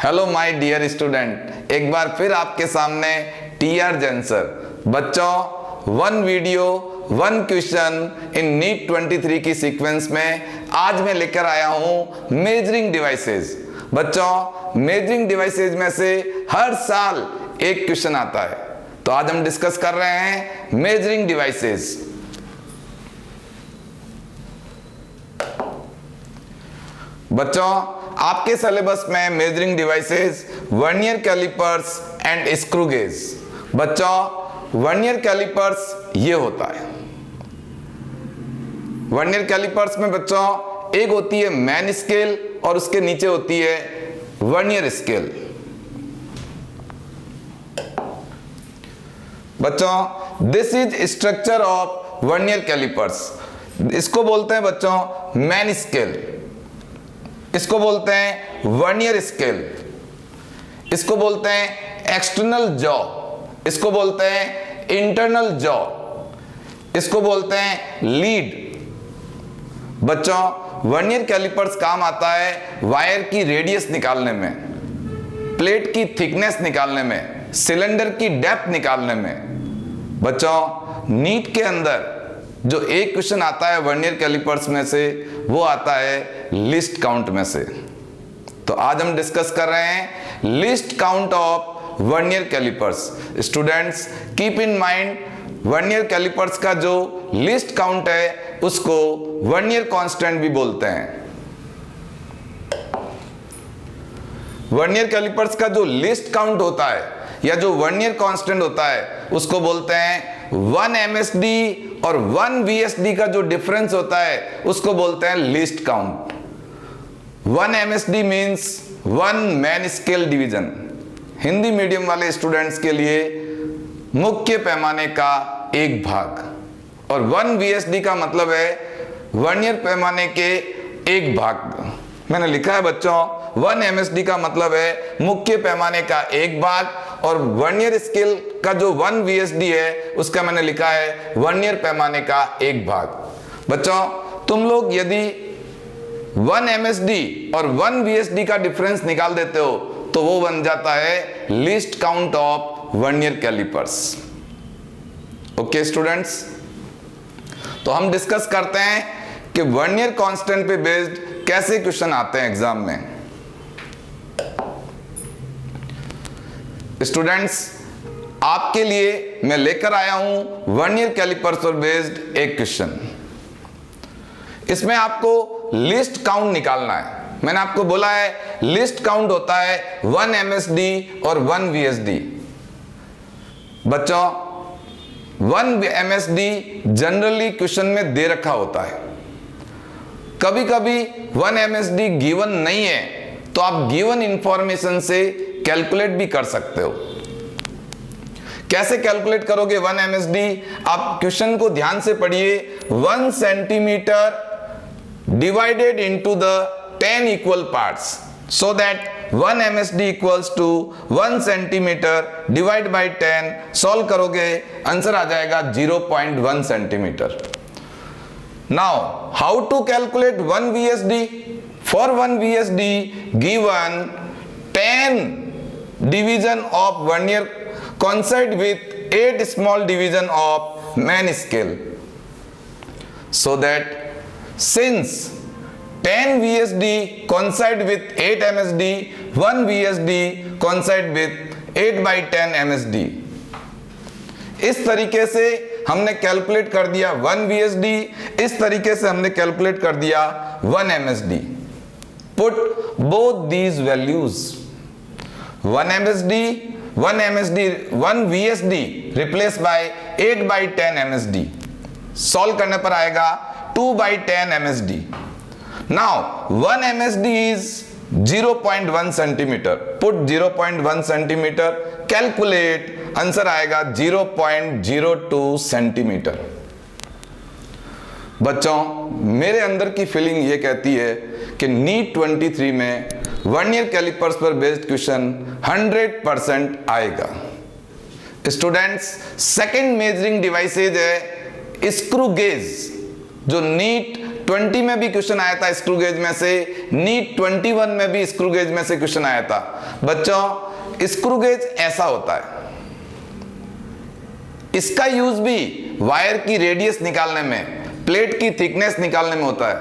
Hello my dear student, एक बार फिर आपके सामने टीआर जेंसर। बच्चों, one video one question in NEET 23 की सीक्वेंस में आज मैं लेकर आया हूं मेजरिंग डिवाइसेस। बच्चों, मेजरिंग डिवाइसेस में से हर साल एक क्वेश्चन आता है, तो आज हम डिस्कस कर रहे हैं मेजरिंग डिवाइसेस। बच्चों, आपके सिलेबस में measuring devices vernier callipers and screw gauge. बच्चों, वर्नियर कैलिपर्स ये होता है। वर्नियर कैलिपर्स में बच्चों एक होती है मैन स्केल और उसके नीचे होती है वर्नियर स्केल। बच्चों, this is structure of vernier callipers. इसको बोलते हैं बच्चों मैन स्केल, इसको बोलते हैं वर्नियर स्केल, इसको बोलते हैं एक्सटर्नल जॉ, इसको बोलते हैं इंटरनल जॉ, इसको बोलते हैं लीड। बच्चों, वर्नियर कैलिपर्स काम आता है वायर की रेडियस निकालने में, प्लेट की थिकनेस निकालने में, सिलेंडर की डेप्थ निकालने में। बच्चों, नीट के अंदर जो एक क्वेश्चन आता है वर्नियर कैलिपर्स में से, वो आता है लिस्ट काउंट में से। तो आज हम डिस्कस कर रहे हैं least count of vernier callipers. Students, keep in mind, vernier callipers का जो लिस्ट काउंट है उसको वर्नियर कांस्टेंट भी बोलते हैं। वर्नियर कैलिपर्स का जो लिस्ट काउंट होता है या जो वर्नियर कांस्टेंट होता है उसको बोलते हैं 1 MSD, और 1 VSD का जो डिफरेंस होता है उसको बोलते हैं least count. 1 MSD means 1 main scale division. Hindi medium वाले स्टूडेंट्स के लिए मुख्य पैमाने का एक भाग, और 1 VSD का मतलब है वर्नियर पैमाने के एक भाग। मैंने लिखा है बच्चों 1 MSD का मतलब है मुख्य पैमाने का एक भाग, और वर्नियर स्केल का जो 1 VSD है उसका मैंने लिखा है वर्नियर पैमाने का एक भाग। बच्चों, तुम लोग यदि 1 MSD और 1 VSD का डिफरेंस निकाल देते हो तो वो बन जाता है least count of vernier callipers. Okay students, तो हम डिस्कस करते हैं कि वर्नियर कांस्टेंट पे बेस्ड कैसे क्वेश्चन आते हैं एग्जाम में। स्टूडेंट्स, आपके लिए मैं लेकर आया हूं वर्नियर कैलिपर्स पर बेस्ड एक क्वेश्चन। इसमें आपको लिस्ट काउंट निकालना है। मैंने आपको बोला है लिस्ट काउंट होता है 1 MSD और 1 VSD। बच्चों, 1 MSD जनरली क्वेश्चन में दे रखा होता है। कभी कभी 1 MSD गिवन नहीं है तो आप गिवन इंफॉर्मेशन से कैलकुलेट भी कर सकते हो। कैसे कैलकुलेट करोगे 1 MSD? आप क्वेश्चन को ध्यान से पढ़िए। 1 centimetre divided into the 10 equal parts, so that 1 MSD equals to 1 centimeter divided by 10। Solve करोगे आंसर आ जाएगा 0.1 centimetre. Now, how to calculate 1 VSD? For 1 VSD, given 10 division of vernier coincide with 8 small division of man scale, so that since 10 VSD coincide with 8 MSD, 1 VSD coincide with 8 by 10 MSD। इस तरीके से हमने calculate कर दिया 1 VSD, इस तरीके से हमने कैलकुलेट कर दिया 1 MSD। Put both these values, 1 MSD, 1 VSD replaced by 8 by 10 MSD। Solve करने पर आएगा 2 by 10 MSD। Now 1 MSD is 0.1 centimetre. Put 0.1 centimetre, calculate, answer आएगा 0.02 सेंटीमीटर। बच्चों, मेरे अंदर की फीलिंग ये कहती है कि नीट 23 में वर्नियर कैलिपर्स पर बेस्ड क्वेश्चन 100% आएगा। स्टूडेंट्स, सेकंड मेजरिंग डिवाइसेज है स्क्रू गेज। जो नीट 20 में भी क्वेश्चन आया था स्क्रू गेज में से, नीट 21 में भी स्क्रू गेज में से क्वेश्चन आया था। बच्चों स्क्रू गेज ऐसा होता है, इसका यूज भी वायर की रेडियस निकालने में, प्लेट की थिकनेस निकालने में होता है।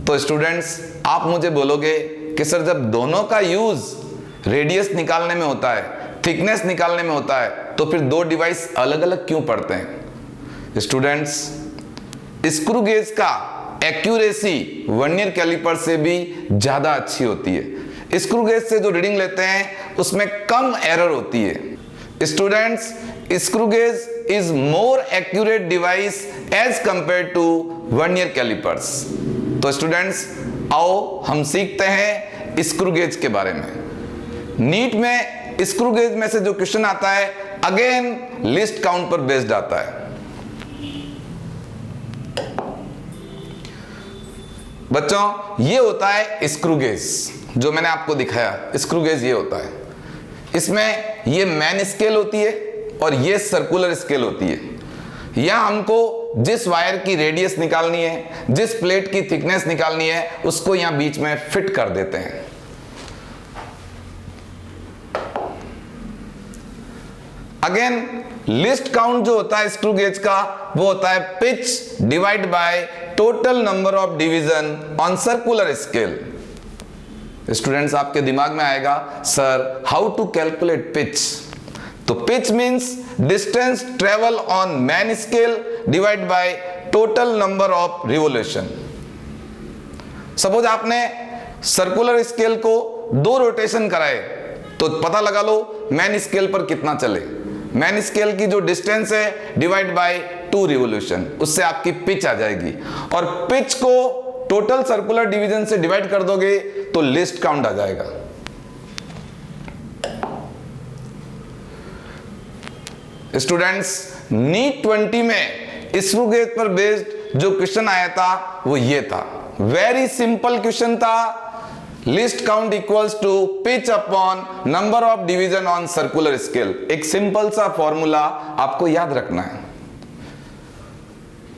तो स्टूडेंट्स आप मुझे बोलोगे कि सर जब दोनों का यूज रेडियस निकालने में होता है, थिकनेस निकालने में होता है, तो फिर दो डिवाइस अलग अलग क्यों पड़ते हैं? स्टूडेंट्स स्क्रू गेज का एक्यूरेसी वर्नियर कैलिपर से भी ज्यादा अच्छी होती है। स्क्रू गेज से जो रीडिंग लेते हैं उसमें कम एरर होती है। Students screw gauge is more accurate device as compare to vernier callipers. तो स्टूडेंट्स आओ हम सीखते हैं स्क्रू गेज के बारे में। नीट में स्क्रू गेज में से जो क्वेश्चन आता है अगेन लिस्ट काउंट पर बेस्ड आता है। बच्चों ये होता है स्क्रू गेज, जो मैंने आपको दिखाया स्क्रू गेज ये होता है। इसमें ये मैन स्केल होती है और ये सर्कुलर स्केल होती है। यहां हमको जिस वायर की रेडियस निकालनी है, जिस प्लेट की थिकनेस निकालनी है, उसको यहां बीच में फिट कर देते हैं। अगेन लिस्ट काउंट जो होता है स्क्रू गेज का वो होता है pitch divide by total number of division on circular scale. Students आपके दिमाग में आएगा sir how to calculate pitch. तो pitch means distance travel on main scale divide by total number of revolution. Suppose आपने सर्कुलर स्केल को 2 rotation कराए तो पता लगा लो मैन स्केल पर कितना चले। मैन स्केल की जो डिस्टेंस है डिवाइड बाय 2 रिवोल्यूशन, उससे आपकी पिच आ जाएगी। और पिच को टोटल सर्कुलर डिवीजन से डिवाइड कर दोगे तो लिस्ट काउंट आ जाएगा। स्टूडेंट्स नीट 20 में स्क्रू गेज पर बेस्ड जो क्वेश्चन आया था वो ये था, वेरी सिंपल क्वेश्चन था। Least count equals to pitch upon number of division on circular scale. एक सिंपल सा फॉर्मूला आपको याद रखना है।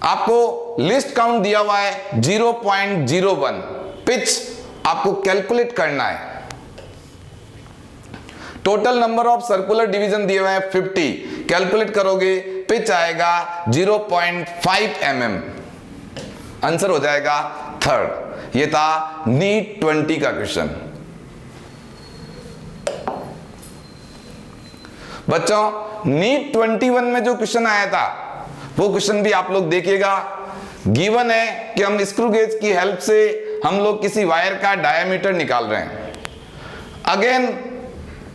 आपको लिस्ट काउंट दिया हुआ है 0.01, पिच आपको कैलकुलेट करना है। Total number of circular division दिए हुए हैं 50, कैलकुलेट करोगे पिच आएगा 0.5 mm, आंसर हो जाएगा 3rd। ये था नीट 20 का क्वेश्चन। बच्चों नीट 21 में जो क्वेश्चन आया था वो क्वेश्चन भी आप लोग देखिएगा। गिवन है कि हम स्क्रू गेज की हेल्प से हम लोग किसी वायर का डायमीटर निकाल रहे हैं। अगेन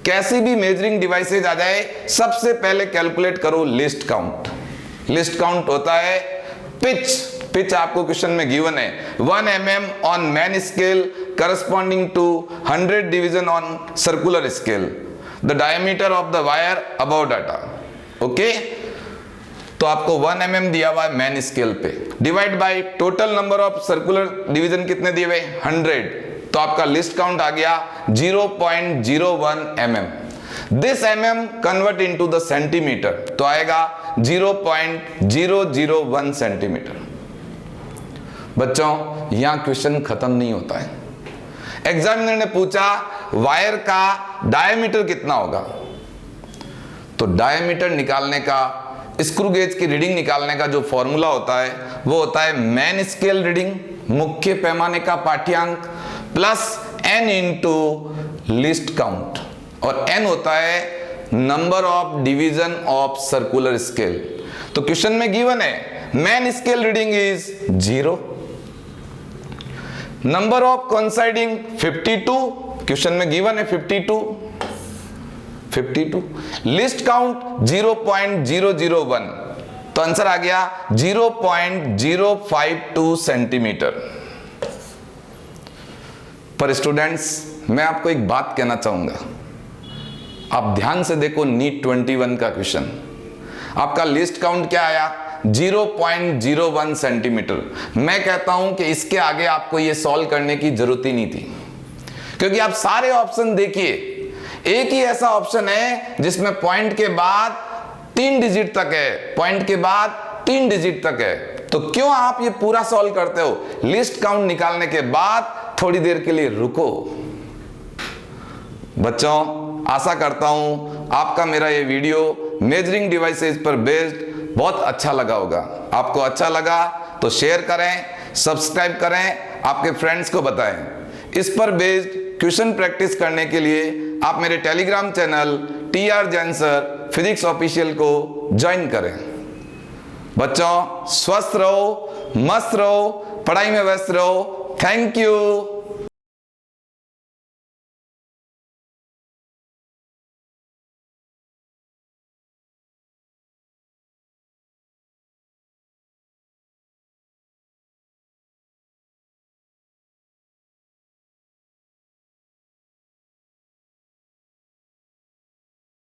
कैसी भी मेजरिंग डिवाइसेज आ जाए, सबसे पहले कैलकुलेट करो लिस्ट काउंट। लिस्ट काउंट होता है पिच। पिच आपको क्वेश्चन में गिवन है 1 mm on main scale corresponding to 100 division on circular scale, the diameter of the wire above data. Okay, तो आपको 1 mm दिया हुआ है मैन स्केल पे, divide by total number of circular division कितने दिए हुए 100, तो आपका लिस्ट काउंट आ गया 0.01 mm। This mm convert into the centimetre, तो आएगा 0.001 सेंटीमीटर। बच्चों यहां क्वेश्चन खत्म नहीं होता है। एग्जामिनर ने पूछा वायर का डायमीटर कितना होगा, तो डायमीटर निकालने का, स्क्रू गेज की रीडिंग निकालने का जो फॉर्मूला होता है वो होता है मैन स्केल रीडिंग, मुख्य पैमाने का पाठ्यांक, plus n into list count, और n होता है number of division of circular scale. तो क्वेश्चन में गिवन है main scale reading is 0, number of coinciding 52, question में गिवन है 52, लिस्ट काउंट 0.001, तो आंसर आ गया 0.052 सेंटीमीटर। पर स्टूडेंट्स मैं आपको एक बात कहना चाहूंगा, आप ध्यान से देखो नीट 21 का क्वेश्चन, आपका लिस्ट काउंट क्या आया 0.01 सेंटीमीटर। मैं कहता हूं कि इसके आगे आपको यह सॉल्व करने की जरूरत ही नहीं थी, क्योंकि आप सारे ऑप्शन देखिए, एक ही ऐसा ऑप्शन है जिसमें पॉइंट के बाद 3 डिजिट तक है, पॉइंट के बाद 3 डिजिट तक है, तो क्यों आप ये पूरा सॉल्व करते हो? लिस्ट काउंट निकालने के बाद थोड़ी देर के लिए रुको। बच्चों, आशा करता हूं आपका मेरा ये वीडियो मेजरिंग डिवाइसेस पर बेस्ड बहुत अच्छा लगा होगा। आपको अच्छा लगा तो शेयर करें, सब्सक्राइब करें, आपके फ्रेंड्स को बताएं। इस पर बेस्ड क्वेश्चन प्रैक्टिस करने के लिए आप मेरे Telegram channel TR Jain sir physics official को ज्वाइन करें। बच्चों, स्वस्थ रहो, मस्त रहो, पढ़ाई में व्यस्त रहो। Thank you.